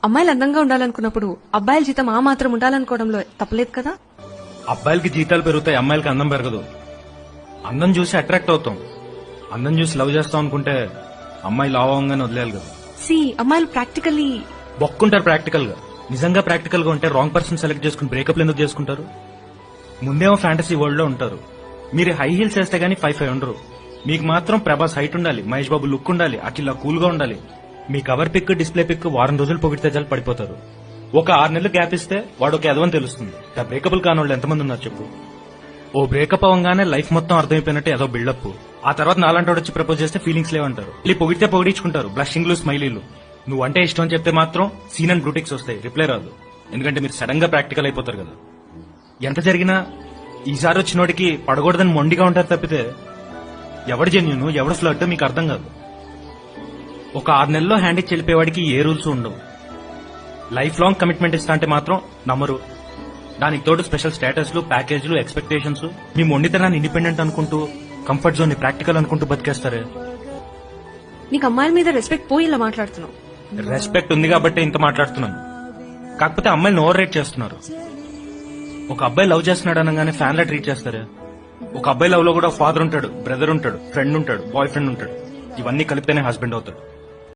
అమ్మాయిలు అందంగా ఉండాలనుకున్నప్పుడు అబ్బాయిల జీతం ఆ మాత్రం ఉండాలనుకోవడంలో తప్పలేదు కదా. అబ్బాయిలకి జీతాలు పెరుగుతాయి, అమ్మాయిలకి అందం పెరగదు. అందం చూసి అట్రాక్ట్ అవుతాం, అందం చూసి లవ్ చేస్తాం అనుకుంటే అమ్మాయి లావ్ అవ్వగానే వదిలేయాలి కదా. అమ్మాయిలు ప్రాక్టికల్లీ బొక్కుంటారు ప్రాక్టికల్ గా. నిజంగా ప్రాక్టికల్ గా ఉంటే రాంగ్ పర్సన్ సెలెక్ట్ చేసుకుని బ్రేకప్లు ఎందుకు చేసుకుంటారు? ముందేమో ఫ్యాంటసీ వరల్డ్ లో ఉంటారు. మీరు హై హీల్స్ వేస్తే గానీ 5'5" ఉండరు. మీకు మాత్రం ప్రభాస్ హైట్ ఉండాలి, మహేష్ బాబు లుక్ ఉండాలి, అఖిల కూల్ గా ఉండాలి. మీ కవర్ పిక్ డిస్ప్లే పిక్ వారం రోజులు పొగిడితే చాలు పడిపోతారు. ఒక 6 నెలలు గ్యాప్ ఇస్తే వాడు ఒక ఎదవని తెలుస్తుంది. బ్రేకబుల్ కాని వాళ్ళు ఎంతమంది ఉన్నారు చెప్పు. ఓ బ్రేకప్ అవ్వగానే లైఫ్ మొత్తం అర్థమైపోయినట్టు ఏదో బిల్డప్. ఆ తర్వాత నాలంటి వచ్చి ప్రపోజ్ చేస్తే ఫీలింగ్స్ లేవంటారు. ఇలా పొగిడితే పొగిడించుకుంటారు, బ్లషింగ్లు స్మైలీలు. నువ్వంటే ఇష్టం అని చెప్తే మాత్రం సీన్ అండ్ బ్రూటిక్స్ వస్తాయి, రిప్లై రాదు. ఎందుకంటే మీరు సడన్ గా ప్రాక్టికల్ అయిపోతారు కదా. ఎంత జరిగినా ఈసారి వచ్చినోడికి పడకూడదని మొండిగా ఉంటారు తప్పితే ఎవడు జెన్యూన్ ఎవడు ఫ్లర్ట్ మీకు అర్థం కాదు. ఒక 6 నెలల్లో హ్యాండ్ ఇచ్చి వెళ్ళిపోయేవాడికి ఏ రూల్స్ ఉండవు. లైఫ్ లాంగ్ కమిట్మెంట్ ఇస్తా అంటే మాత్రం నమ్మరు. దానికి తోడు స్పెషల్ స్టేటస్లు, ప్యాకేజ్లు, ఎక్స్పెక్టేషన్స్. మీ మొండితనాన్ని ఇండిపెండెంట్ అనుకుంటూ, కంఫర్ట్ జోన్ ని ప్రాక్టికల్ అనుకుంటూ బతికేస్తారే. నీకు అమ్మాయిల మీద రెస్పెక్ట్ పోయి ఇలా మాట్లాడుతున్నావు. రెస్పెక్ట్ ఉంది కాబట్టి ఇంత మాట్లాడుతున్నాను. కాకపోతే అమ్మాయిని ఓవర్ రేట్ చేస్తున్నారు. ఒక అబ్బాయి లవ్ చేస్తున్నాడు అనగానే ఫ్యాన్ లా ట్రీట్ చేస్తారు. ఒక అబ్బాయి లవ్ లో కూడా ఫాదర్ ఉంటాడు, బ్రదర్ ఉంటాడు, ఫ్రెండ్ ఉంటాడు, బాయ్ ఫ్రెండ్ ఉంటాడు. ఇవన్నీ కలిపితేనే హస్బెండ్ అవుతాడు.